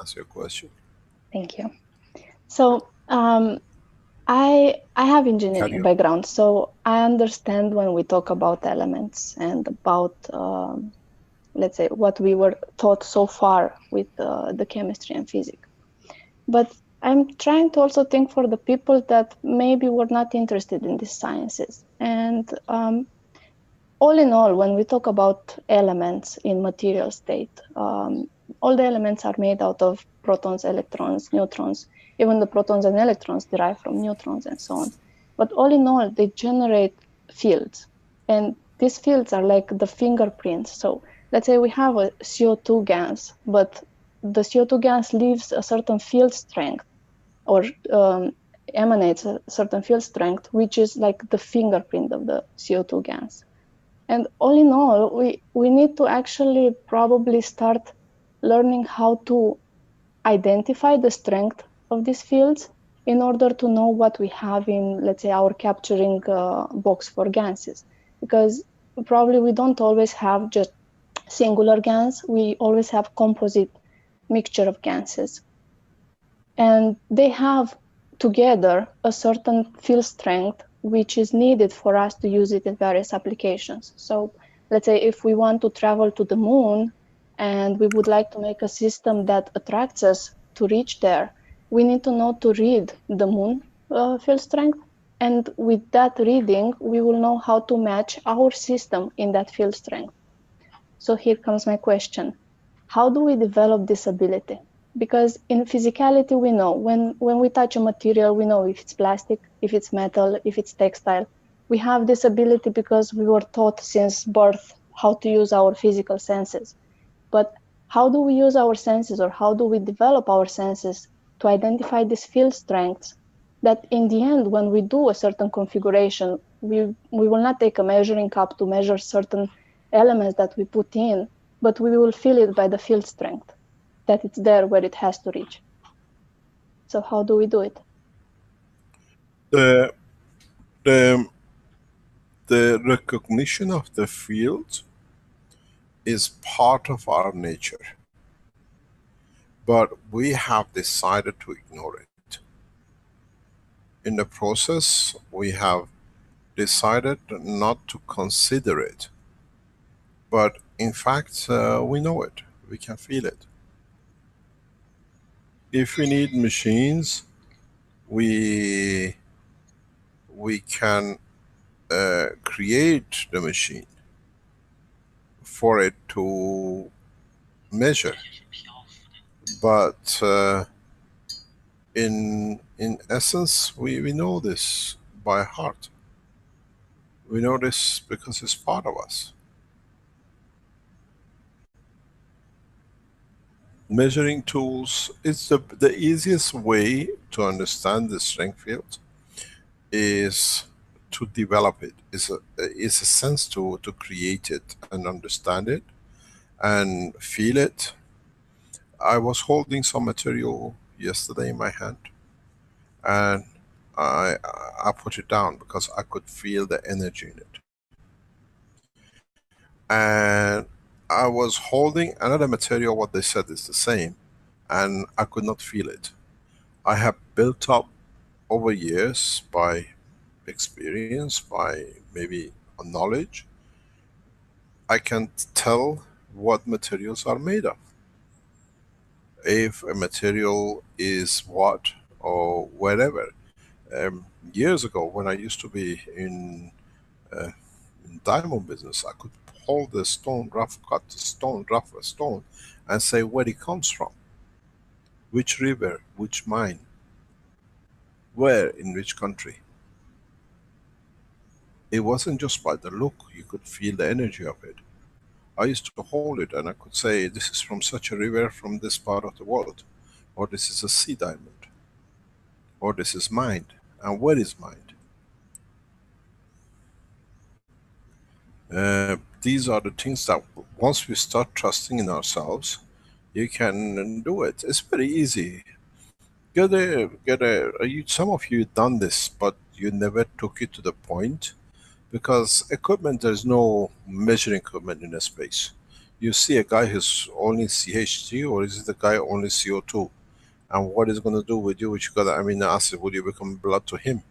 answer your question. Thank you. So I have engineering background, so I understand when we talk about elements and about let's say what we were taught so far with the chemistry and physics. But I'm trying to also think for the people that maybe were not interested in these sciences. And all in all, when we talk about elements in material state, all the elements are made out of protons, electrons, neutrons. Even the protons and electrons derive from neutrons and so on. But all in all, they generate fields. And these fields are like the fingerprints. So let's say we have a CO2 gas, but the CO2 gas leaves a certain field strength or emanates a certain field strength, which is like the fingerprint of the CO2 gas. And all in all, we need to actually probably start learning how to identify the strength of these fields in order to know what we have in, let's say, our capturing box for gases. Because probably we don't always have just singular gas, we always have composite mixture of gases. And they have together a certain field strength which is needed for us to use it in various applications. So let's say if we want to travel to the moon and we would like to make a system that attracts us to reach there, we need to know to read the moon field strength. And with that reading, we will know how to match our system in that field strength. So here comes my question. How do we develop this ability? Because in physicality, we know when we touch a material, we know if it's plastic, if it's metal, if it's textile. We have this ability because we were taught since birth how to use our physical senses. But how do we use our senses, or how do we develop our senses to identify these field strengths that in the end, when we do a certain configuration, we will not take a measuring cup to measure certain elements that we put in, but we will feel it by the field strength, that it's there where it has to reach. So how do we do it? The recognition of the field is part of our nature, but we have decided to ignore it. In the process, we have decided not to consider it, but in fact, we know it, we can feel it. If we need machines, we can create the machine for it to measure, but in essence, we know this by heart. We know this because it's part of us. Measuring tools, it's the easiest way to understand the strength field is to develop it. It's a sense to create it and understand it and feel it. I was holding some material yesterday in my hand, and I put it down because I could feel the energy in it. And I was holding another material, what they said is the same, and I could not feel it. I have built up over years by experience, by maybe knowledge, I can tell what materials are made of. If a material is what or whatever. Years ago, when I used to be in diamond business, I could hold the stone, rough cut stone, rough stone, and say where it comes from, which river, which mine, where, in which country. It wasn't just by the look, you could feel the energy of it. I used to hold it and I could say, this is from such a river from this part of the world, or this is a sea diamond, or this is mined. And where is mined? These are the things that once we start trusting in ourselves, you can do it. It's very easy. Some of you done this, but you never took it to the point, because equipment, there's no measuring equipment in a space. You see a guy who's only CH3, or is it a guy only CO2? And what is going to do with you, which you got amino acid, will you become blood to him?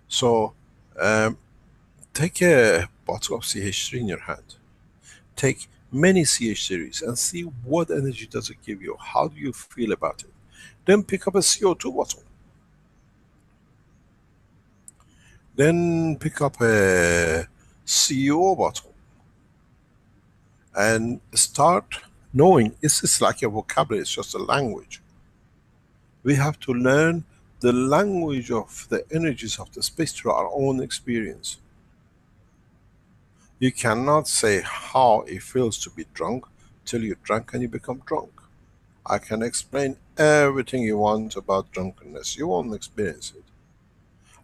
So take a bottle of CH3 in your hand. Take many CH3s and see what energy does it give you. How do you feel about it? Then pick up a CO2 bottle. Then pick up a CO bottle. And start knowing, this is like a vocabulary, it's just a language. We have to learn the language of the energies of the space through our own experience. You cannot say how it feels to be drunk till you drink and you become drunk. I can explain everything you want about drunkenness, you won't experience it.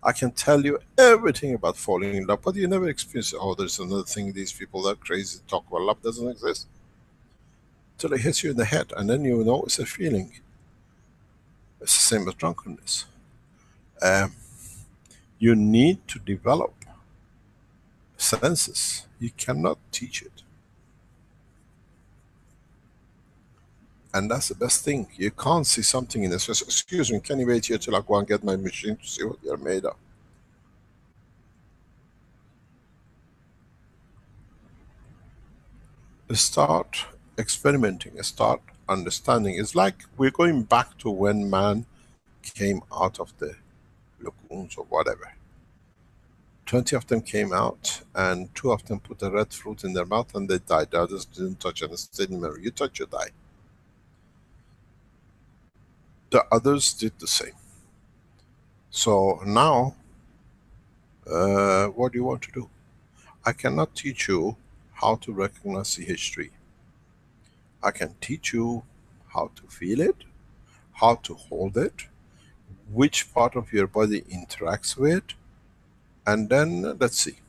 I can tell you everything about falling in love, but you never experience it. Oh, there's another thing, these people are crazy, talk about love doesn't exist. Till it hits you in the head, and then you know it's a feeling. It's the same as drunkenness. You need to develop senses. You cannot teach it. And that's the best thing. You can't see something in this. Excuse me, can you wait here till I go and get my machine to see what you're made of? Start experimenting, start understanding. It's like we're going back to when man came out of the lagoons or whatever. 20 of them came out, and 2 of them put a red fruit in their mouth and they died. The others didn't touch and stayed in there. You touch, you die. The others did the same. So now, what do you want to do? I cannot teach you how to recognize CH3. I can teach you how to feel it, how to hold it, which part of your body interacts with, and then let's see.